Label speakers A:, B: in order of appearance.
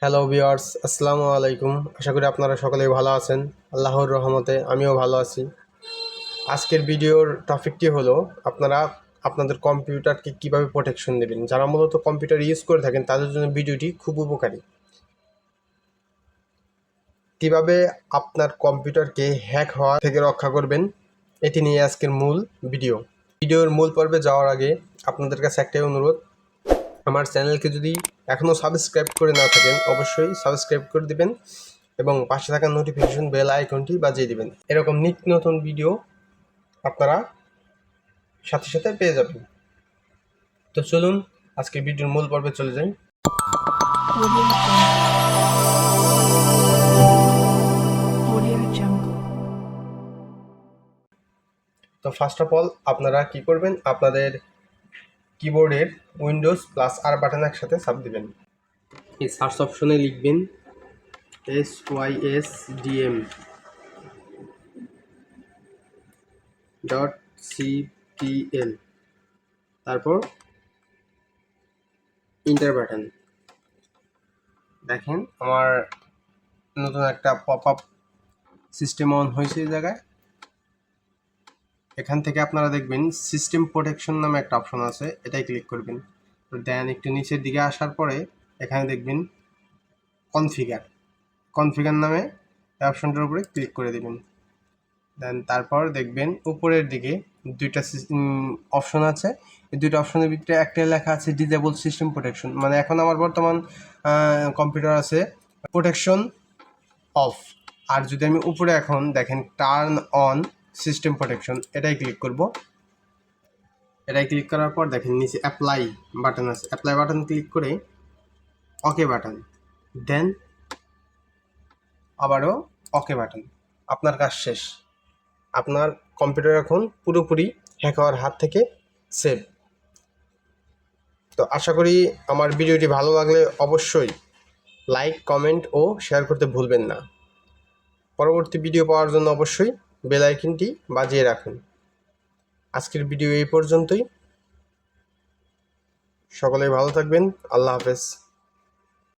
A: Hello viewers, আসসালামু আলাইকুম। আশা করি আপনারা সকলেই ভালো আছেন। আল্লাহর রহমতে আমিও ভালো আছি। আজকের ভিডিওর টপিকটি হলো আপনারা আপনাদের কম্পিউটারকে কিভাবে প্রোটেকশন দেবেন। যারা মূলত কম্পিউটার ইউজ করে থাকেন তাদের জন্য ভিডিওটি খুব উপকারী। কিভাবে আপনার কম্পিউটারকে হ্যাক হওয়া থেকে রক্ষা করবেন, এটি নিয়ে আজকের মূল ভিডিওর মূল পর্বে যাওয়ার আগে আপনাদের কাছে একটাই অনুরোধ, আমার চ্যানেলকে যদি এখনও সাবস্ক্রাইব করে না থাকেন অবশ্যই সাবস্ক্রাইব করে দিবেন এবং পাশে থাকা নোটিফিকেশন বেল আইকনটি বাজিয়ে দিবেন। এরকম নিত্য নতুন ভিডিও আপনারা সাথে সাথে পেয়ে যাবেন। তো চলুন আজকে ভিডিওর মূল পর্বে চলে যাই। তো ফার্স্ট অফ অল আপনারা কি করবেন, আপনাদের কিবোর্ডের উইন্ডোজ প্লাস আর বাটন একসাথে চাপ দিবেন। এই সার্চ অপশনে লিখবেন sysdm.ctl, তারপর ইন্টার বাটন। দেখেন আমার নতুন একটা পপ আপ সিস্টেম অন হয়েছে এই জায়গায়। এখান থেকে আপনারা দেখবেন সিস্টেম প্রোটেকশন নামে একটা অপশন আছে, এটাই ক্লিক করবেন। দেন একটু নিচের দিকে আসার পরে এখানে দেখবেন কনফিগার নামে এই অপশনটার উপরে ক্লিক করে দেবেন। দেন তারপর দেখবেন উপরের দিকে দুইটা অপশন আছে। এই দুইটা অপশনের ভিতরে একটা লেখা আছে ডিসেবল সিস্টেম প্রোটেকশন, মানে এখন আমার বর্তমান কম্পিউটার আছে প্রোটেকশন অফ। আর যদি আমি উপরে এখন দেখেন টার্ন অন সিস্টেম প্রোটেকশন, এটাই ক্লিক করব। এটাই ক্লিক করার পর দেখেন নিচে অ্যাপ্লাই বাটন আছে, অ্যাপ্লাই বাটন ক্লিক করে ওকে বাটন, দেন আবারও ওকে বাটন। আপনার কাজ শেষ। আপনার কম্পিউটার এখন পুরোপুরি হ্যাক হওয়ার হাত থেকে সেভ। তো আশা করি আমার ভিডিওটি ভালো লাগলে অবশ্যই লাইক, কমেন্ট ও শেয়ার করতে ভুলবেন না। পরবর্তী ভিডিও পাওয়ার জন্য অবশ্যই বেল আইকনটি বাজিয়ে রাখুন। আজকের ভিডিও এই পর্যন্তই। সকলেই ভালো থাকবেন। আল্লাহ হাফেজ।